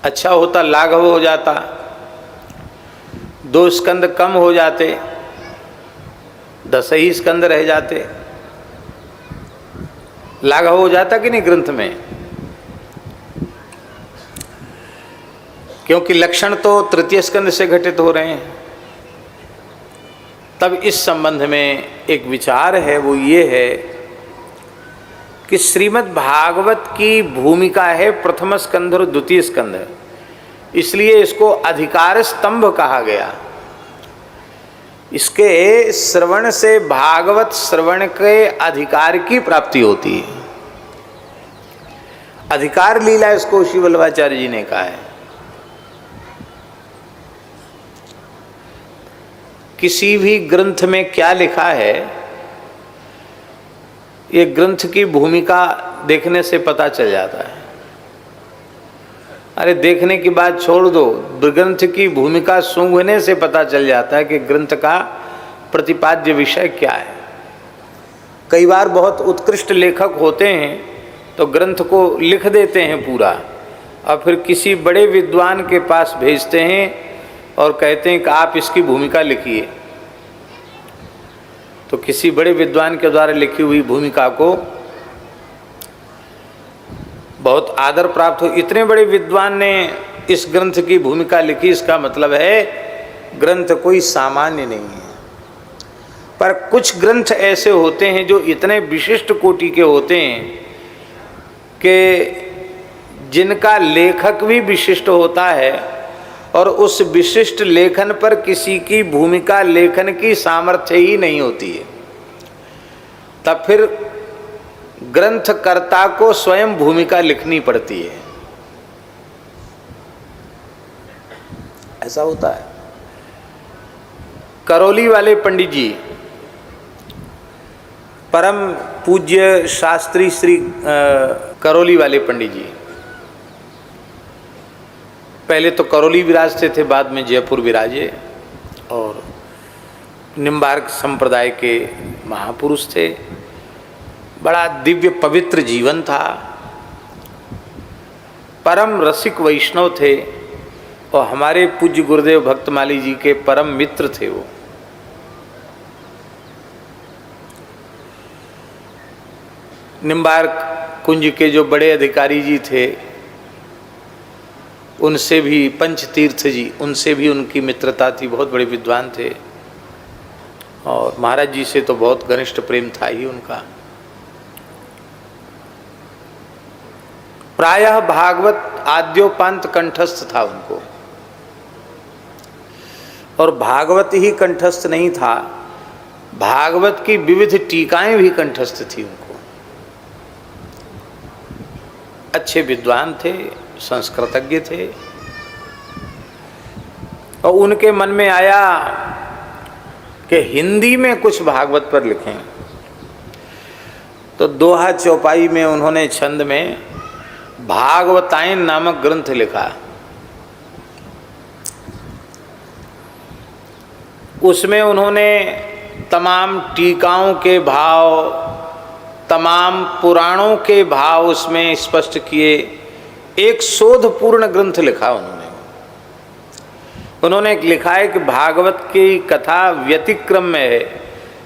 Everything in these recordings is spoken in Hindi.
अच्छा होता लाघव हो जाता, 2 स्कंद कम हो जाते, 10 ही स्कंद रह जाते, लाघव हो जाता कि नहीं ग्रंथ में। क्योंकि लक्षण तो तृतीय स्कंद से घटित हो रहे हैं। तब इस संबंध में एक विचार है, वो ये है कि श्रीमद् भागवत की भूमिका है प्रथम स्कंध और द्वितीय स्कंध, इसलिए इसको अधिकार स्तंभ कहा गया। इसके श्रवण से भागवत श्रवण के अधिकार की प्राप्ति होती है। अधिकार लीला इसको श्री वल्लभाचार्य जी ने कहा है। किसी भी ग्रंथ में क्या लिखा है, ये ग्रंथ की भूमिका देखने से पता चल जाता है। अरे देखने की बात छोड़ दो, ग्रंथ की भूमिका सूंघने से पता चल जाता है कि ग्रंथ का प्रतिपाद्य विषय क्या है। कई बार बहुत उत्कृष्ट लेखक होते हैं तो ग्रंथ को लिख देते हैं पूरा, और फिर किसी बड़े विद्वान के पास भेजते हैं और कहते हैं कि आप इसकी भूमिका लिखिए। तो किसी बड़े विद्वान के द्वारा लिखी हुई भूमिका को बहुत आदर प्राप्त हो। इतने बड़े विद्वान ने इस ग्रंथ की भूमिका लिखी, इसका मतलब है ग्रंथ कोई सामान्य नहीं है। पर कुछ ग्रंथ ऐसे होते हैं जो इतने विशिष्ट कोटि के होते हैं कि जिनका लेखक भी विशिष्ट होता है, और उस विशिष्ट लेखन पर किसी की भूमिका लेखन की सामर्थ्य ही नहीं होती है। तब फिर ग्रंथकर्ता को स्वयं भूमिका लिखनी पड़ती है। ऐसा होता है। करौली वाले पंडित जी, परम पूज्य शास्त्री श्री करौली वाले पंडित जी, पहले तो करौली विराजते थे, बाद में जयपुर विराजे, और निम्बार्क संप्रदाय के महापुरुष थे। बड़ा दिव्य पवित्र जीवन था, परम रसिक वैष्णव थे, और हमारे पूज्य गुरुदेव भक्तमाली जी के परम मित्र थे वो। निम्बार्क कुंज के जो बड़े अधिकारी जी थे, उनसे भी, पंचतीर्थ जी, उनसे भी उनकी मित्रता थी, बहुत बड़े विद्वान थे, और महाराज जी से तो बहुत घनिष्ठ प्रेम था ही उनका। प्रायः भागवत आद्योपांत कंठस्थ था उनको, और भागवत ही कंठस्थ नहीं था, भागवत की विविध टीकाएं भी कंठस्थ थी उनको। अच्छे विद्वान थे, संस्कृतज्ञ थे, और उनके मन में आया कि हिंदी में कुछ भागवत पर लिखें। तो दोहा चौपाई में उन्होंने छंद में भागवतायन नामक ग्रंथ लिखा। उसमें उन्होंने तमाम टीकाओं के भाव, तमाम पुराणों के भाव उसमें स्पष्ट किए। एक शोधपूर्ण ग्रंथ लिखा उन्होंने लिखा है कि भागवत की कथा व्यतिक्रम में है,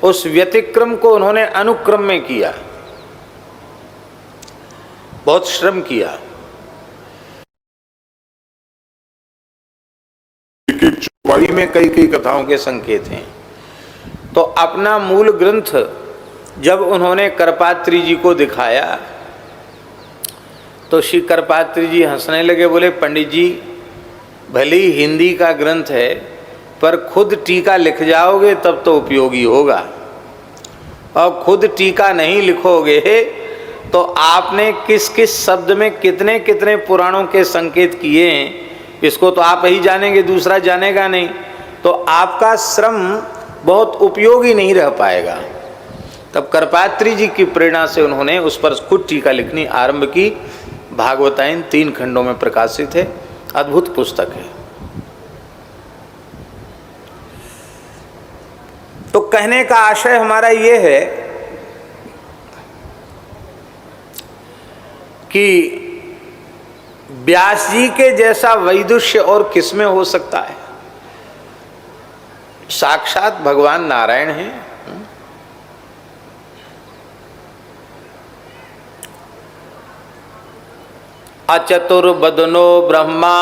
उस व्यतिक्रम को उन्होंने अनुक्रम में किया, बहुत श्रम किया। चौपाई में कई कई कथाओं के संकेत हैं। तो अपना मूल ग्रंथ जब उन्होंने करपात्री जी को दिखाया तो श्री करपात्री जी हंसने लगे, बोले पंडित जी भले ही हिंदी का ग्रंथ है, पर खुद टीका लिख जाओगे तब तो उपयोगी होगा, और खुद टीका नहीं लिखोगे तो आपने किस किस शब्द में कितने कितने पुराणों के संकेत किए हैं, इसको तो आप ही जानेंगे, दूसरा जानेगा नहीं, तो आपका श्रम बहुत उपयोगी नहीं रह पाएगा। तब करपात्री जी की प्रेरणा से उन्होंने उस पर खुद टीका लिखनी आरंभ की। भागवतायन 3 खंडों में प्रकाशित है, अद्भुत पुस्तक है। तो कहने का आशय हमारा ये है कि व्यास जी के जैसा वैदुष्य और किसमें हो सकता है? साक्षात भगवान नारायण हैं। अचतुर्बदनो ब्रह्मा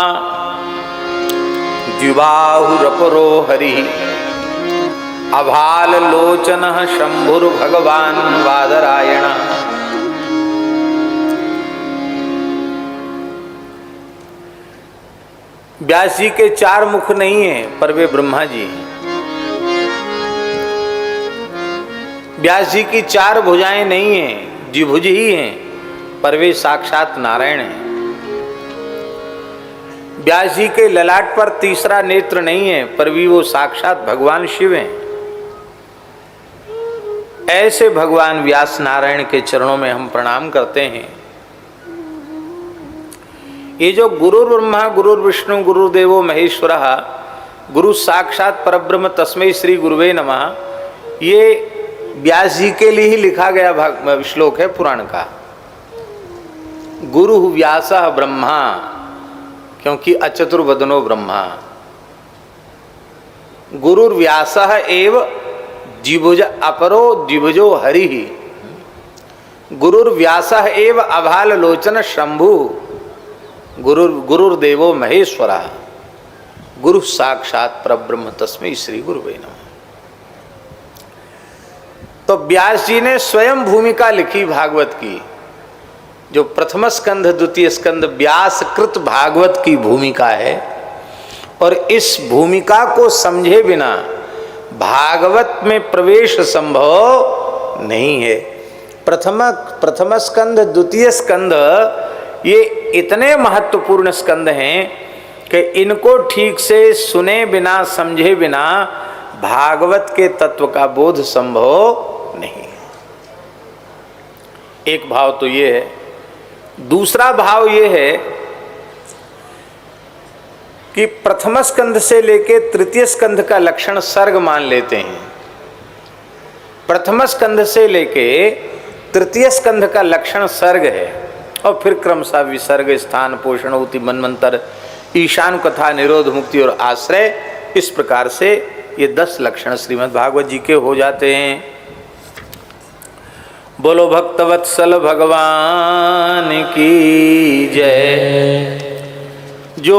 द्विबाहुरपरो हरि अभाल लोचन शंभुर्भगवान वादरायण। व्यास जी के चार मुख नहीं हैं पर वे ब्रह्मा जी हैं। व्यास जी की चार भुजाएं नहीं हैं, द्विभुज ही हैं, पर वे साक्षात नारायण हैं। व्यास जी के ललाट पर तीसरा नेत्र नहीं है, पर भी वो साक्षात भगवान शिव हैं। ऐसे भगवान व्यास नारायण के चरणों में हम प्रणाम करते हैं। ये जो गुरु ब्रह्मा गुरु विष्णु गुरुदेवो महेश्वरः गुरु साक्षात परब्रह्म तस्मै श्री गुरुवे नमः, ये व्यास जी के लिए ही लिखा गया श्लोक है पुराण का। गुरु व्यासः ब्रह्मा, क्योंकि अचतुर्वदनो ब्रह्मा। गुरुर्व्यासः एव द्विभुज अपरो द्विभुजो हरिः। गुरुर्व्यासः एव अभाल लोचन शंभु। गुरुर्देवो महेश्वरः। गुरु साक्षात परब्रह्म तस्मै श्री गुरुवे नमः। तो व्यास जी ने स्वयं भूमिका लिखी भागवत की, जो प्रथम स्कंध द्वितीय स्कंध व्यास कृत भागवत की भूमिका है। और इस भूमिका को समझे बिना भागवत में प्रवेश संभव नहीं है। प्रथम स्कंध द्वितीय स्कंध ये इतने महत्वपूर्ण स्कंद हैं कि इनको ठीक से सुने बिना समझे बिना भागवत के तत्व का बोध संभव नहीं। एक भाव तो ये है। दूसरा भाव ये है कि प्रथम स्कंध से लेके तृतीय स्कंध का लक्षण सर्ग मान लेते हैं। प्रथम स्कंध से लेके तृतीय स्कंध का लक्षण सर्ग है, और फिर क्रमशः विसर्ग, स्थान, पोषण, उति, मनमंत्र, ईशान कथा, निरोध, मुक्ति और आश्रय, इस प्रकार से ये 10 लक्षण श्रीमद् भागवत जी के हो जाते हैं। बोलो भक्तवत्सल भगवान की जय। जो